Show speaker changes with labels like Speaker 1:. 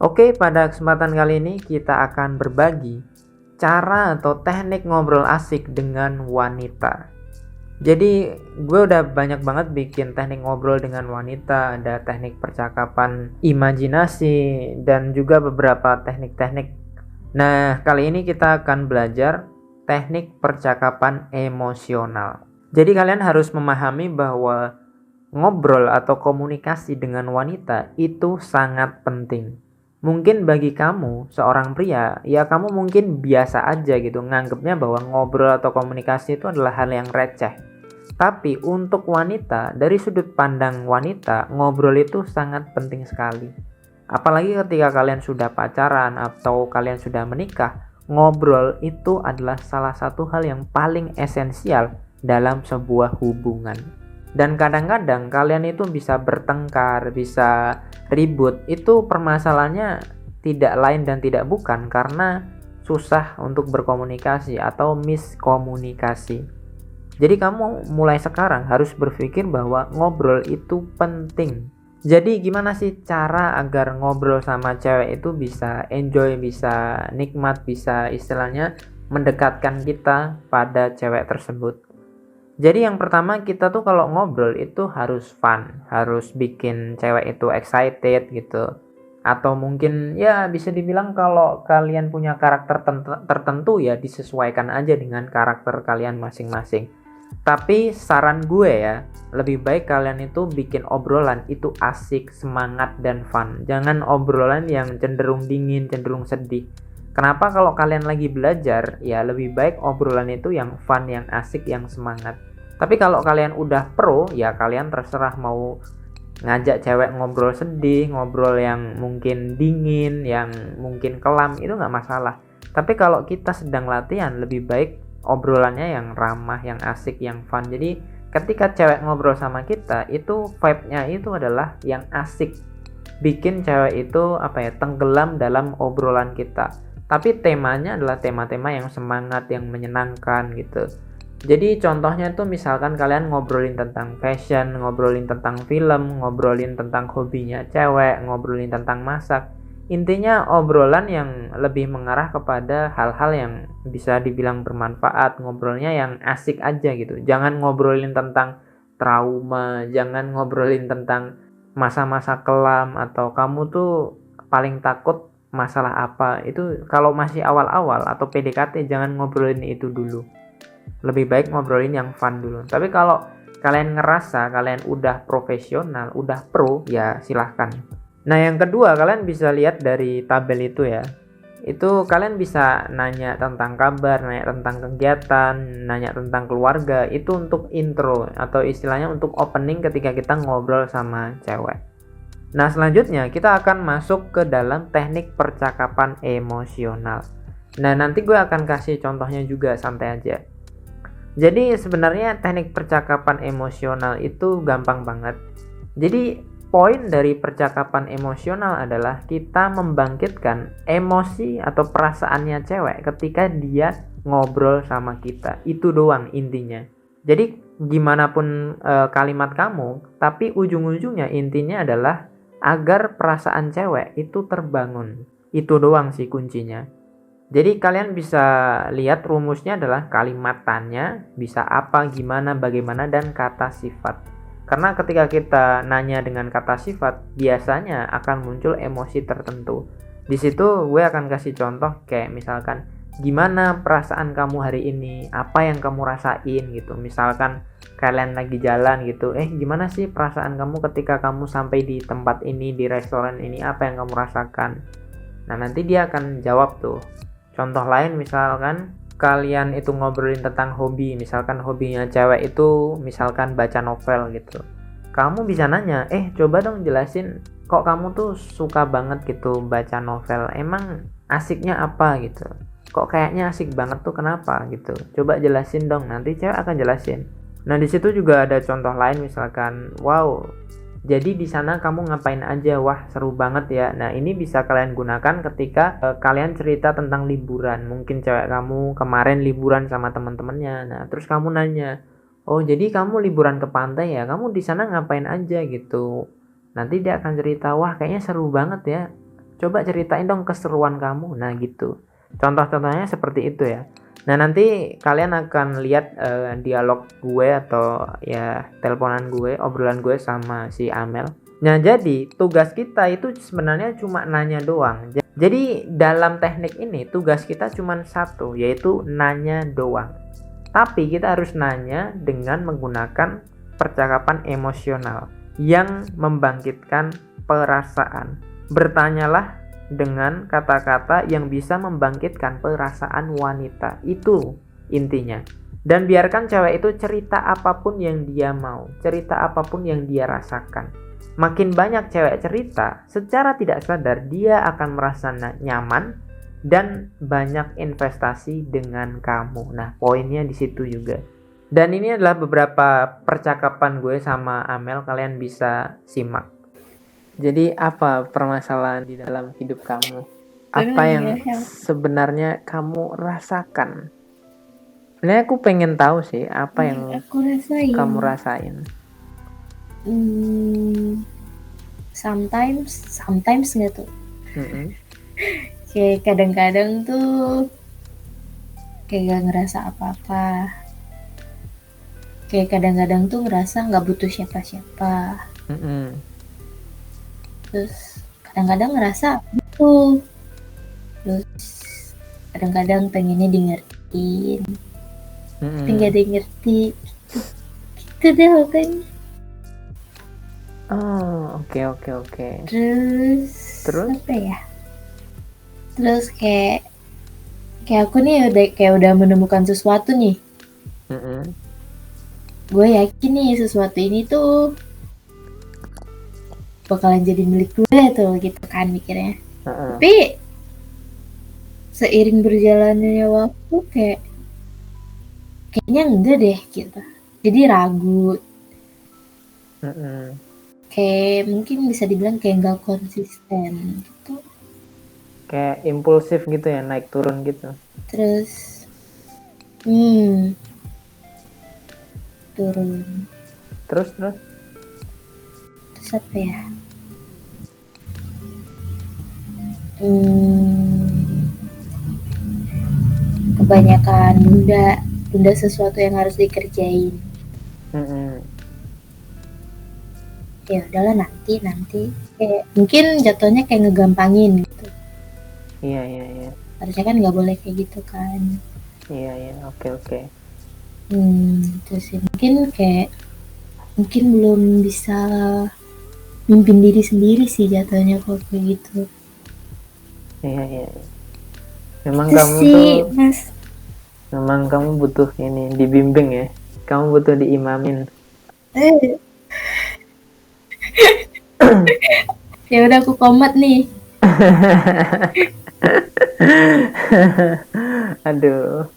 Speaker 1: Oke, pada kesempatan kali ini kita akan berbagi cara atau teknik ngobrol asik dengan wanita. Jadi gue udah banyak banget bikin teknik ngobrol dengan wanita, ada teknik percakapan imajinasi dan juga beberapa teknik-teknik. Nah, kali ini kita akan belajar teknik percakapan emosional. Jadi kalian harus memahami bahwa ngobrol atau komunikasi dengan wanita itu sangat penting. Mungkin bagi kamu seorang pria, ya kamu mungkin biasa aja gitu nganggapnya bahwa ngobrol atau komunikasi itu adalah hal yang receh. Tapi untuk wanita, dari sudut pandang wanita, ngobrol itu sangat penting sekali. Apalagi ketika kalian sudah pacaran atau kalian sudah menikah, ngobrol itu adalah salah satu hal yang paling esensial dalam sebuah hubungan. Dan kadang-kadang kalian itu bisa bertengkar, bisa ribut. Itu permasalahannya tidak lain dan tidak bukan karena susah untuk berkomunikasi atau miskomunikasi. Jadi kamu mulai sekarang harus berpikir bahwa ngobrol itu penting. Jadi gimana sih cara agar ngobrol sama cewek itu bisa enjoy, bisa nikmat, bisa istilahnya mendekatkan kita pada cewek tersebut. Jadi yang pertama kita tuh kalau ngobrol itu harus fun, harus bikin cewek itu excited gitu. Atau mungkin ya bisa dibilang kalau kalian punya karakter tertentu ya disesuaikan aja dengan karakter kalian masing-masing. Tapi saran gue ya, lebih baik kalian itu bikin obrolan itu asik, semangat, dan fun. Jangan obrolan yang cenderung dingin, cenderung sedih. Kenapa kalau kalian lagi belajar, ya lebih baik obrolan itu yang fun, yang asik, yang semangat. Tapi kalau kalian udah pro, ya kalian terserah mau ngajak cewek ngobrol sedih, ngobrol yang mungkin dingin, yang mungkin kelam, itu nggak masalah. Tapi kalau kita sedang latihan, lebih baik obrolannya yang ramah, yang asik, yang fun. Jadi ketika cewek ngobrol sama kita, itu vibe-nya itu adalah yang asik. Bikin cewek itu tenggelam dalam obrolan kita. Tapi temanya adalah tema-tema yang semangat, yang menyenangkan gitu. Jadi contohnya tuh misalkan kalian ngobrolin tentang fashion, ngobrolin tentang film, ngobrolin tentang hobinya cewek, ngobrolin tentang masak. Intinya obrolan yang lebih mengarah kepada hal-hal yang bisa dibilang bermanfaat, ngobrolnya yang asik aja gitu. Jangan ngobrolin tentang trauma, jangan ngobrolin tentang masa-masa kelam atau kamu tuh paling takut masalah apa. Itu kalau masih awal-awal atau PDKT jangan ngobrolin itu dulu. Lebih baik ngobrolin yang fun dulu. Tapi kalau kalian ngerasa kalian udah profesional, udah pro, ya silahkan. Nah yang kedua, kalian bisa lihat dari tabel itu ya. Itu kalian bisa nanya tentang kabar, nanya tentang kegiatan, nanya tentang keluarga. Itu untuk intro atau istilahnya untuk opening ketika kita ngobrol sama cewek. Nah selanjutnya kita akan masuk ke dalam teknik percakapan emosional. Nah nanti gue akan kasih contohnya juga, santai aja. Jadi sebenarnya teknik percakapan emosional itu gampang banget. Jadi poin dari percakapan emosional adalah kita membangkitkan emosi atau perasaannya cewek ketika dia ngobrol sama kita. Itu doang intinya. Jadi gimana pun kalimat kamu, tapi ujung-ujungnya intinya adalah agar perasaan cewek itu terbangun. Itu doang sih kuncinya. Jadi kalian bisa lihat rumusnya adalah kalimat tanya, bisa apa, gimana, bagaimana, dan kata sifat. Karena ketika kita nanya dengan kata sifat, biasanya akan muncul emosi tertentu. Di situ gue akan kasih contoh kayak misalkan, gimana perasaan kamu hari ini, apa yang kamu rasain gitu. Misalkan kalian lagi jalan gitu, gimana sih perasaan kamu ketika kamu sampai di tempat ini, di restoran ini, apa yang kamu rasakan. Nah nanti dia akan jawab tuh. Contoh lain misalkan kalian itu ngobrolin tentang hobi, misalkan hobinya cewek itu misalkan baca novel gitu. Kamu bisa nanya, coba dong jelasin kok kamu tuh suka banget gitu baca novel, emang asiknya apa gitu. Kok kayaknya asik banget tuh kenapa gitu. Coba jelasin dong, nanti cewek akan jelasin. Nah, di situ juga ada contoh lain misalkan, wow, jadi di sana kamu ngapain aja? Wah, seru banget ya. Nah, ini bisa kalian gunakan ketika kalian cerita tentang liburan. Mungkin cewek kamu kemarin liburan sama teman-temannya. Nah, terus kamu nanya, "Oh, jadi kamu liburan ke pantai ya? Kamu di sana ngapain aja?" gitu. Nanti dia akan cerita, "Wah, kayaknya seru banget ya. coba ceritain dong keseruan kamu. Nah gitu, contoh-contohnya seperti itu ya. Nah nanti kalian akan lihat dialog gue atau ya teleponan gue, obrolan gue sama si Amel. Nah jadi tugas kita itu sebenarnya cuma nanya doang. Jadi dalam teknik ini tugas kita cuma satu, yaitu nanya doang. Tapi kita harus nanya dengan menggunakan percakapan emosional yang membangkitkan perasaan. Bertanyalah dengan kata-kata yang bisa membangkitkan perasaan wanita. Itu intinya. Dan biarkan cewek itu cerita apapun yang dia mau, cerita apapun yang dia rasakan. Makin banyak cewek cerita, secara tidak sadar dia akan merasa nyaman dan banyak investasi dengan kamu. Nah, poinnya di situ juga. Dan ini adalah beberapa percakapan gue sama Amel, kalian bisa simak. Jadi apa permasalahan di dalam hidup kamu? Apa yang sebenarnya kamu rasakan? Sebenarnya aku pengen tahu sih apa yang kamu rasain.
Speaker 2: Sometimes nggak tuh. Kayak kadang-kadang tuh kayak gak ngerasa apa-apa. Kayak kadang-kadang tuh ngerasa nggak butuh siapa-siapa. Terus kadang-kadang ngerasa gitu. Terus kadang-kadang pengennya di ngertiin, tapi nggak ada yang ngerti. Gitu deh pokoknya.
Speaker 1: Oh, oke.
Speaker 2: Terus apa ya? Terus kayak aku nih udah menemukan sesuatu nih. Gue yakin nih sesuatu ini tuh bakalan jadi milik gue tuh, gitu kan mikirnya. Tapi seiring berjalannya waktu kayaknya enggak deh gitu. Jadi ragu. Kayak mungkin bisa dibilang kayak nggak konsisten gitu.
Speaker 1: Kayak impulsif gitu ya, naik turun gitu.
Speaker 2: Terus turun.
Speaker 1: Terus
Speaker 2: apa ya? Kebanyakan tunda sesuatu yang harus dikerjain. Ya udahlah nanti kayak mungkin jatuhnya kayak ngegampangin gitu.
Speaker 1: Iya.
Speaker 2: Harusnya kan nggak boleh kayak gitu kan.
Speaker 1: Iya, oke.
Speaker 2: Terus mungkin belum bisa mimpin diri sendiri sih jatuhnya kalau kayak gitu.
Speaker 1: Iya. Memang
Speaker 2: itu
Speaker 1: kamu
Speaker 2: sih,
Speaker 1: tuh
Speaker 2: Mas.
Speaker 1: Memang kamu butuh ini dibimbing ya. Kamu butuh diimamin.
Speaker 2: Ya udah aku komat nih.
Speaker 1: Aduh.